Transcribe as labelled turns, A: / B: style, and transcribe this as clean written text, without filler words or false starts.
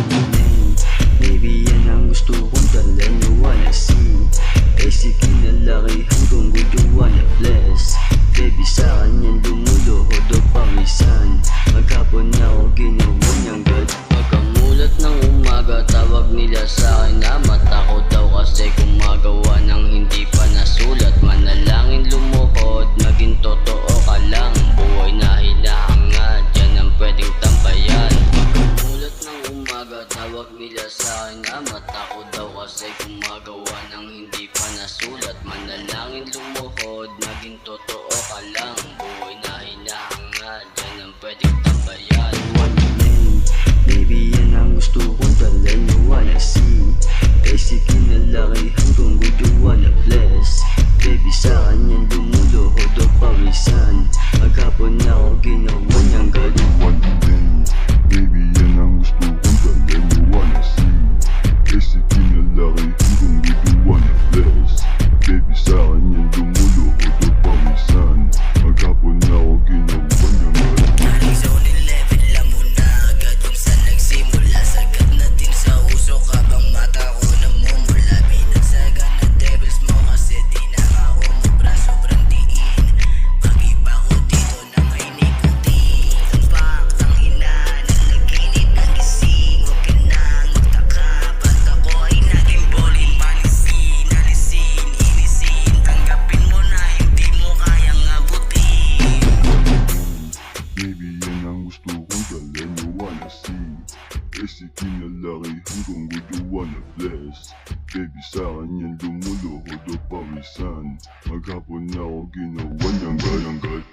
A: name. Baby, yan ang gusto kong dalhin. You wanna see? Eh sige na lakihan kung good you wanna bless. Baby, sa kanya lumuluhod o pamisan. Maghapon na ako ginawa niyang god. Pagkamulat ng umaga, tawag nila sa akin na matakot daw kasi gumagawa ng hindi pa nasulat. Manalangin lumuhod, maging totoo ka lang. Buhay na hinahangad, yan ang pwedeng tambayan. Pagkamulat ng umaga, tawag nila sa akin na matakot daw kasi gumagawa ng hindi pa nasulat. Manalangin lumuhod, maging totoo ka lang. Buhay na hinahangad, yan ang pwedeng tambayan. One name, baby, yan ang gusto kong dalhin. You wanna see? Eh sige na lakihan kung good you wanna bless. Baby, sa kanya lumuluhod o pawisan. Maghapon na ako ginawa niyang god.
B: One thing, baby, yan ang gusto kong dalhin. You wanna see? Eh sige na lakihan kung good you wanna bless. Baby, sa kanya lumuluhod o pawisan. Maghapon na ako ginawa niyang god.
C: Galing zone 11 lang muna agad kung saan nagsimula. Sagad na din sa usok habang mata ko namumula. Binagsaga na devils mo kasi di na nga umubra. Sobrang diin, pag-iba ko dito na may nikotin. Ang fact, ang ina, nalaginip ng gising. Huwag ka nang magtaka, ba't ako ay naging bolin. Manisin, alisin, inisin. Tanggapin mo na hindi mo kayang abutin.
B: Baby, yan ang gusto kong dalhin. You wanna see? Eh sige na lakihan kung good you wanna bless. Baby, sa kanya lumuluhod o pawisan. Maghapon na ako ginawa niyang god.